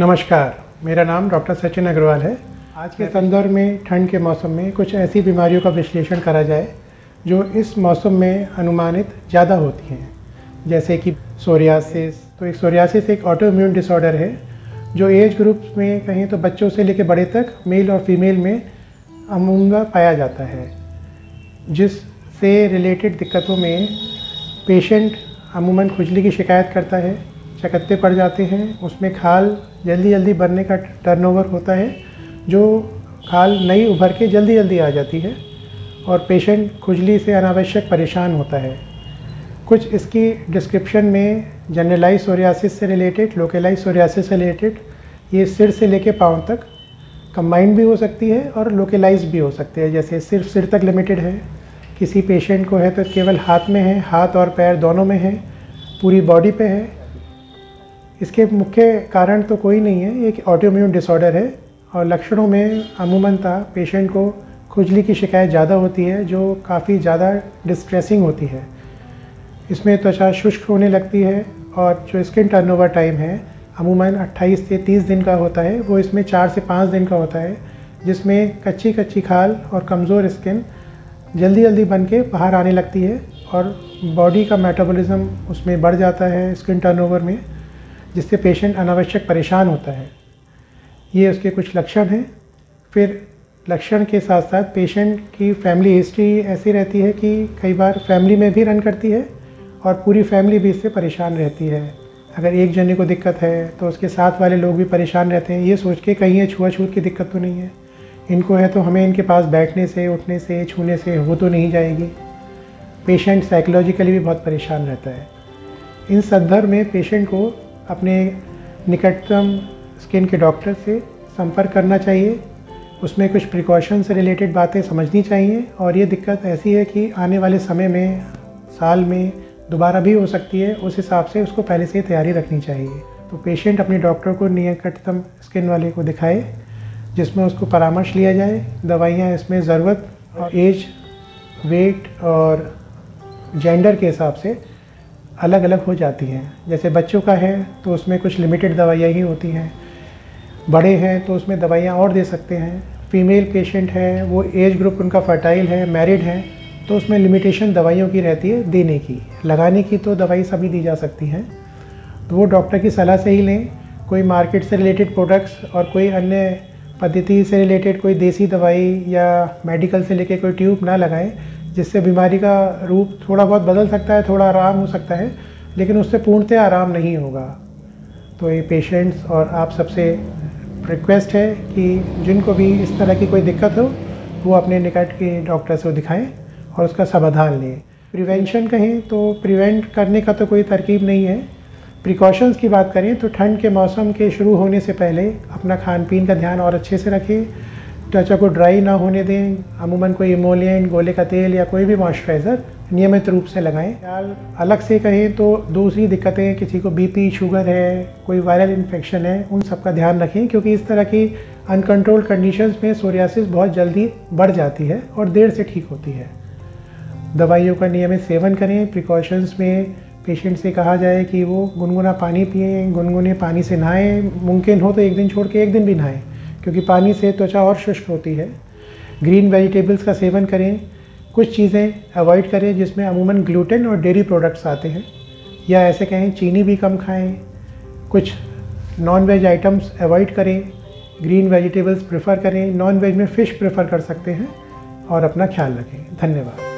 नमस्कार, मेरा नाम डॉक्टर सचिन अग्रवाल है। आज के संदर्भ में ठंड के मौसम में कुछ ऐसी बीमारियों का विश्लेषण करा जाए जो इस मौसम में अनुमानित ज़्यादा होती हैं, जैसे कि सोरियासिस। तो एक सोरियासिस एक ऑटोइम्यून डिसऑर्डर है जो एज ग्रुप्स में कहें तो बच्चों से लेकर बड़े तक मेल और फीमेल में अमूमन पाया जाता है, जिससे रिलेटेड दिक्कतों में पेशेंट अमूमन खुजली की शिकायत करता है, चकत्ते पड़ जाते हैं, उसमें खाल जल्दी जल्दी बनने का टर्नओवर होता है, जो खाल नई उभर के जल्दी जल्दी आ जाती है और पेशेंट खुजली से अनावश्यक परेशान होता है। कुछ इसकी डिस्क्रिप्शन में जनरलाइज सोरियासिस से रिलेटेड, लोकलाइज सोरियासिस से रिलेटेड, ये सिर से लेके पाँव तक कंबाइंड भी हो सकती है और लोकलाइज भी हो सकती है। जैसे सिर्फ सिर तक लिमिटेड है, किसी पेशेंट को है तो केवल हाथ में है, हाथ और पैर दोनों में है, पूरी बॉडी पे है। इसके मुख्य कारण तो कोई नहीं है, एक ऑटोइम्यून डिसऑर्डर है और लक्षणों में अमूमनतः पेशेंट को खुजली की शिकायत ज़्यादा होती है जो काफ़ी ज़्यादा डिस्ट्रेसिंग होती है। इसमें त्वचा शुष्क होने लगती है और जो स्किन टर्नओवर टाइम है अमूमन 28 से 30 दिन का होता है, वो इसमें 4 से 5 दिन का होता है, जिसमें कच्ची कच्ची खाल और कमज़ोर स्किन जल्दी जल्दी बन के बाहर आने लगती है और बॉडी का मेटाबॉलिज्म उसमें बढ़ जाता है स्किन टर्नओवर में, जिससे पेशेंट अनावश्यक परेशान होता है। ये उसके कुछ लक्षण हैं। फिर लक्षण के साथ साथ पेशेंट की फैमिली हिस्ट्री ऐसी रहती है कि कई बार फैमिली में भी रन करती है और पूरी फैमिली भी इससे परेशान रहती है। अगर एक जने को दिक्कत है तो उसके साथ वाले लोग भी परेशान रहते हैं, ये सोच के कहीं ये छुआछूत की दिक्कत तो नहीं है, इनको है तो हमें इनके पास बैठने से, उठने से, छूने से हो तो नहीं जाएगी। पेशेंट साइकोलॉजिकली भी बहुत परेशान रहता है। इन संदर्भ में पेशेंट को अपने निकटतम स्किन के डॉक्टर से संपर्क करना चाहिए, उसमें कुछ प्रिकॉशन से रिलेटेड बातें समझनी चाहिए और ये दिक्कत ऐसी है कि आने वाले समय में, साल में दोबारा भी हो सकती है, उस हिसाब से उसको पहले से तैयारी रखनी चाहिए। तो पेशेंट अपने डॉक्टर को निकटतम स्किन वाले को दिखाए, जिसमें उसको परामर्श लिया जाए। दवाइयाँ इसमें ज़रूरत और एज, वेट और जेंडर के हिसाब से अलग अलग हो जाती हैं। जैसे बच्चों का है तो उसमें कुछ लिमिटेड दवाइयाँ ही होती हैं, बड़े हैं तो उसमें दवाइयाँ और दे सकते हैं। फीमेल पेशेंट है, वो एज ग्रुप उनका फर्टाइल है, मैरिड है, तो उसमें लिमिटेशन दवाइयों की रहती है देने की। लगाने की तो दवाई सभी दी जा सकती हैं, तो वो डॉक्टर की सलाह से ही लें। कोई मार्केट से रिलेटेड प्रोडक्ट्स और कोई अन्य पद्धति से रिलेटेड कोई देसी दवाई या मेडिकल से लेके कोई ट्यूब ना लगाएं, जिससे बीमारी का रूप थोड़ा बहुत बदल सकता है, थोड़ा आराम हो सकता है, लेकिन उससे पूर्णतः आराम नहीं होगा। तो ये पेशेंट्स और आप सबसे रिक्वेस्ट है कि जिनको भी इस तरह की कोई दिक्कत हो वो अपने निकट के डॉक्टर से दिखाएं और उसका समाधान लें। प्रिवेंशन कहें तो प्रिवेंट करने का तो कोई तरकीब नहीं है। प्रिकॉशंस की बात करें तो ठंड के मौसम के शुरू होने से पहले अपना खान पीन का ध्यान और अच्छे से रखें, त्वचा को ड्राई ना होने दें। अमूमन कोई इमोलिएंट, गोले का तेल या कोई भी मॉइस्चराइज़र नियमित रूप से लगाएं। अलग से कहें तो दूसरी दिक्कतें, किसी को बीपी, शुगर है, कोई वायरल इन्फेक्शन है, उन सब का ध्यान रखें, क्योंकि इस तरह की अनकंट्रोल्ड कंडीशंस में सोरियासिस बहुत जल्दी बढ़ जाती है और देर से ठीक होती है। दवाइयों का नियमित सेवन करें। प्रिकॉशंस में पेशेंट से कहा जाए कि वो गुनगुना पानी पिएँ, गुनगुने पानी से नहाएं, मुमकिन हो तो एक दिन छोड़ के एक दिन भी नहाएं, क्योंकि पानी से त्वचा और शुष्क होती है। ग्रीन वेजिटेबल्स का सेवन करें। कुछ चीज़ें अवॉइड करें जिसमें अमूमन ग्लूटेन और डेयरी प्रोडक्ट्स आते हैं, या ऐसे कहें चीनी भी कम खाएं। कुछ नॉन वेज आइटम्स अवॉइड करें, ग्रीन वेजिटेबल्स प्रेफर करें। नॉन वेज में फ़िश प्रेफर कर सकते हैं और अपना ख्याल रखें। धन्यवाद।